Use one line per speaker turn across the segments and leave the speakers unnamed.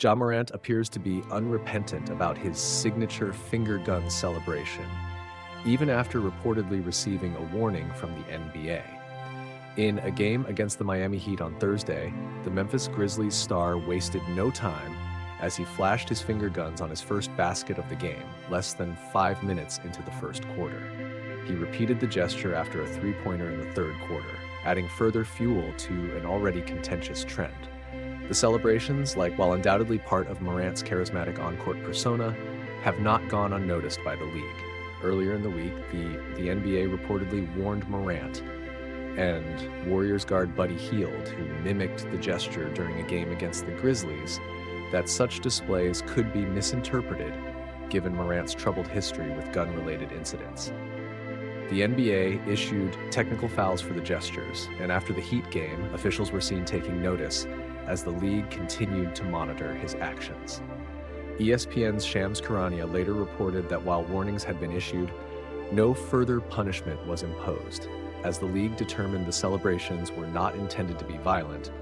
Ja Morant appears to be unrepentant about his signature finger gun celebration, even after reportedly receiving a warning from the NBA. In a game against the Miami Heat on Thursday, the Memphis Grizzlies star wasted no time as he flashed his finger guns on his first basket of the game, less than 5 minutes into the first quarter. He repeated the gesture after a three-pointer in the third quarter, adding further fuel to an already contentious trend. The celebrations, while undoubtedly part of Morant's charismatic on-court persona, have not gone unnoticed by the league. Earlier in the week, the NBA reportedly warned Morant and Warriors guard Buddy Hield, who mimicked the gesture during a game against the Grizzlies, that such displays could be misinterpreted given Morant's troubled history with gun-related incidents. The NBA issued technical fouls for the gestures, and after the Heat game, officials were seen taking notice as the league continued to monitor his actions. ESPN's Shams Charania later reported that while warnings had been issued, no further punishment was imposed, as the league determined the celebrations were not intended to be violent,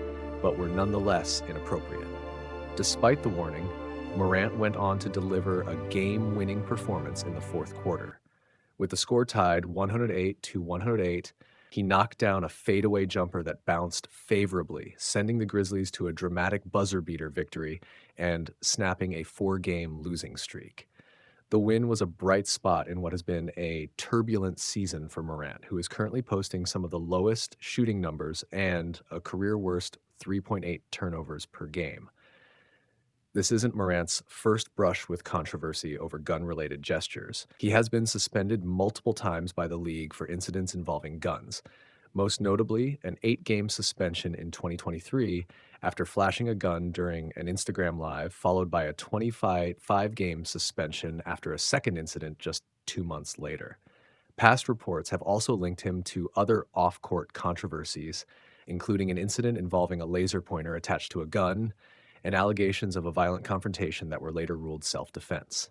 but were nonetheless inappropriate. Despite the warning, Morant went on to deliver a game-winning performance in the fourth quarter. With the score tied 108-108, he knocked down a fadeaway jumper that bounced favorably, sending the Grizzlies to a dramatic buzzer-beater victory and snapping a 4-game losing streak. The win was a bright spot in what has been a turbulent season for Morant, who is currently posting some of the lowest shooting numbers and a career-worst 3.8 turnovers per game. This isn't Morant's first brush with controversy over gun-related gestures. He has been suspended multiple times by the league for incidents involving guns, most notably an 8-game suspension in 2023 after flashing a gun during an Instagram Live, followed by a 25-game suspension after a second incident just 2 months later. Past reports have also linked him to other off-court controversies, including an incident involving a laser pointer attached to a gun, and allegations of a violent confrontation that were later ruled self-defense.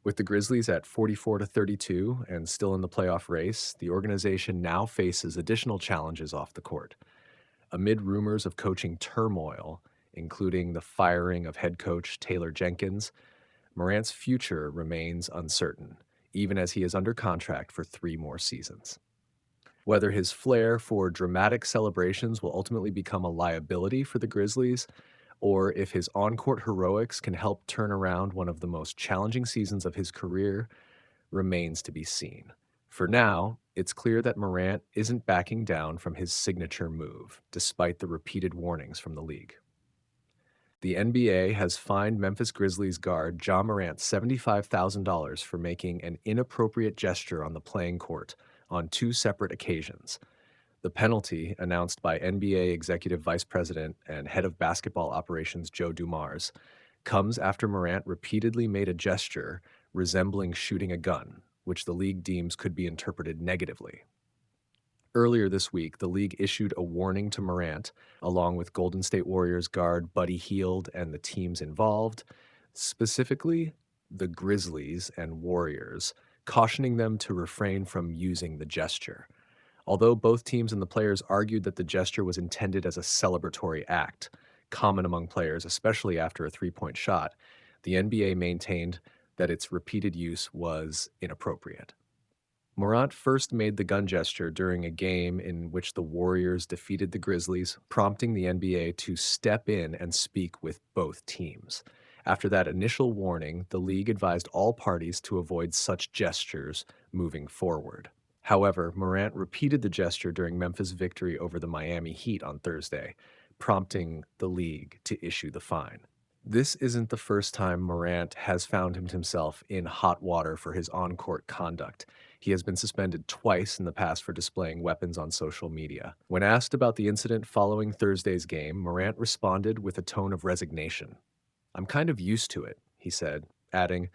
With the Grizzlies at 44-32 and still in the playoff race, the organization now faces additional challenges off the court. Amid rumors of coaching turmoil, including the firing of head coach Taylor Jenkins, Morant's future remains uncertain, even as he is under contract for 3 more seasons. Whether his flair for dramatic celebrations will ultimately become a liability for the Grizzlies, or if his on-court heroics can help turn around one of the most challenging seasons of his career, remains to be seen. For now, it's clear that Morant isn't backing down from his signature move, despite the repeated warnings from the league. The NBA has fined Memphis Grizzlies guard Ja Morant $75,000 for making an inappropriate gesture on the playing court on 2 separate occasions. The penalty, announced by NBA Executive Vice President and Head of Basketball Operations Joe Dumars, comes after Morant repeatedly made a gesture resembling shooting a gun, which the league deems could be interpreted negatively. Earlier this week, the league issued a warning to Morant, along with Golden State Warriors guard Buddy Hield and the teams involved, specifically the Grizzlies and Warriors, cautioning them to refrain from using the gesture. Although both teams and the players argued that the gesture was intended as a celebratory act, common among players, especially after a 3-point shot, the NBA maintained that its repeated use was inappropriate. Morant first made the gun gesture during a game in which the Warriors defeated the Grizzlies, prompting the NBA to step in and speak with both teams. After that initial warning, the league advised all parties to avoid such gestures moving forward. However, Morant repeated the gesture during Memphis' victory over the Miami Heat on Thursday, prompting the league to issue the fine. This isn't the first time Morant has found himself in hot water for his on-court conduct. He has been suspended twice in the past for displaying weapons on social media. When asked about the incident following Thursday's game, Morant responded with a tone of resignation. "I'm kind of used to it," he said, adding,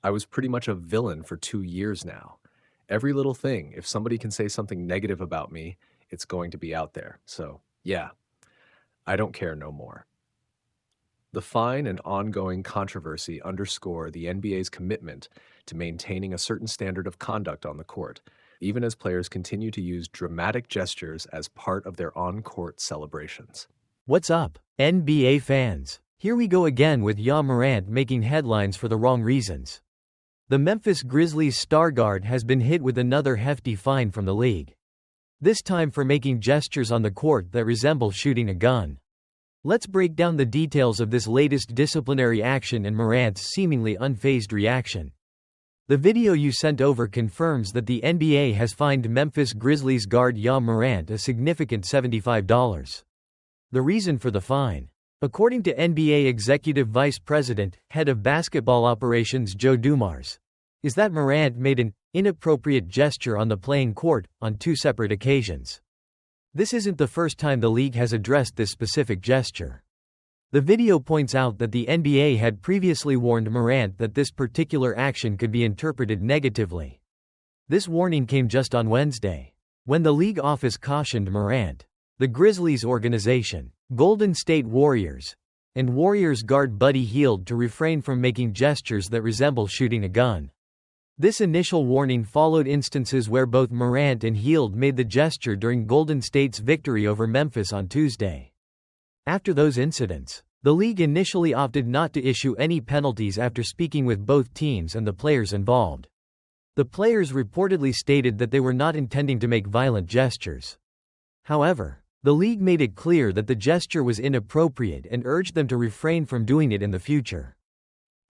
"I was pretty much a villain for 2 years now. Every little thing, if somebody can say something negative about me, it's going to be out there. So, yeah, I don't care no more." The fine and ongoing controversy underscore the NBA's commitment to maintaining a certain standard of conduct on the court, even as players continue to use dramatic gestures as part of their on-court celebrations.
What's up, NBA fans? Here we go again with Morant making headlines for the wrong reasons. The Memphis Grizzlies star guard has been hit with another hefty fine from the league. This time for making gestures on the court that resemble shooting a gun. Let's break down the details of this latest disciplinary action and Morant's seemingly unfazed reaction. The video you sent over confirms that the NBA has fined Memphis Grizzlies guard Morant a significant $75. The reason for the fine? According to NBA Executive Vice President, Head of Basketball Operations Joe Dumars, is that Morant made an inappropriate gesture on the playing court on 2 separate occasions. This isn't the first time the league has addressed this specific gesture. The video points out that the NBA had previously warned Morant that this particular action could be interpreted negatively. This warning came just on Wednesday, when the league office cautioned Morant, the Grizzlies organization, Golden State Warriors, and Warriors guard Buddy Hield to refrain from making gestures that resemble shooting a gun. This initial warning followed instances where both Morant and Hield made the gesture during Golden State's victory over Memphis on Tuesday. After those incidents, the league initially opted not to issue any penalties after speaking with both teams and the players involved. The players reportedly stated that they were not intending to make violent gestures. However, the league made it clear that the gesture was inappropriate and urged them to refrain from doing it in the future.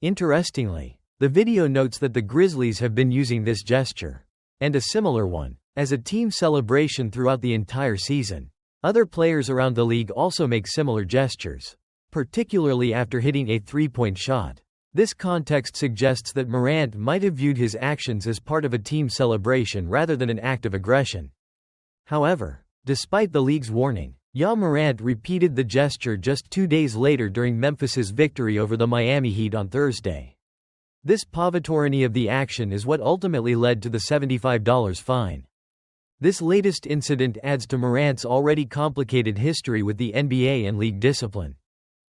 Interestingly, the video notes that the Grizzlies have been using this gesture, and a similar one, as a team celebration throughout the entire season. Other players around the league also make similar gestures, particularly after hitting a 3-point shot. This context suggests that Morant might have viewed his actions as part of a team celebration rather than an act of aggression. However, despite the league's warning, Morant repeated the gesture just 2 days later during Memphis's victory over the Miami Heat on Thursday. This pavatoriny of the action is what ultimately led to the $75 fine. This latest incident adds to Morant's already complicated history with the NBA and league discipline.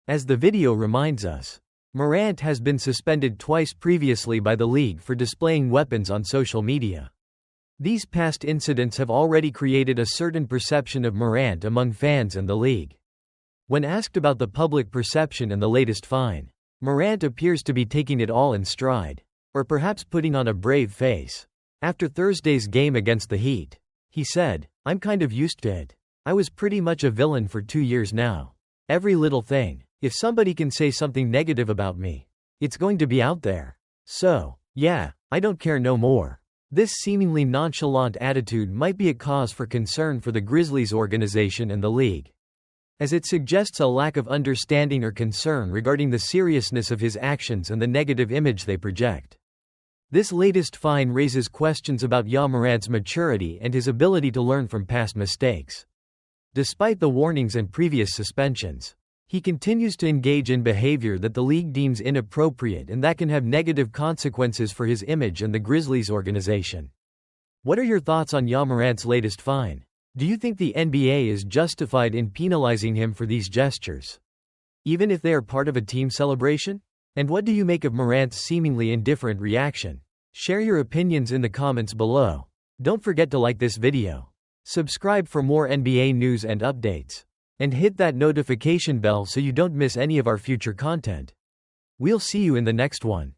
As the video reminds us, Morant has been suspended twice previously by the league for displaying weapons on social media. These past incidents have already created a certain perception of Morant among fans and the league. When asked about the public perception and the latest fine, Morant appears to be taking it all in stride, or perhaps putting on a brave face. After Thursday's game against the Heat, he said, "I'm kind of used to it. I was pretty much a villain for 2 years now. Every little thing, if somebody can say something negative about me, it's going to be out there. So, yeah, I don't care no more." This seemingly nonchalant attitude might be a cause for concern for the Grizzlies organization and the league, as it suggests a lack of understanding or concern regarding the seriousness of his actions and the negative image they project. This latest fine raises questions about Morant's maturity and his ability to learn from past mistakes. Despite the warnings and previous suspensions, he continues to engage in behavior that the league deems inappropriate and that can have negative consequences for his image and the Grizzlies organization. What are your thoughts on Morant's latest fine? Do you think the NBA is justified in penalizing him for these gestures, even if they are part of a team celebration? And what do you make of Morant's seemingly indifferent reaction? Share your opinions in the comments below. Don't forget to like this video, subscribe for more NBA news and updates, and hit that notification bell so you don't miss any of our future content. We'll see you in the next one.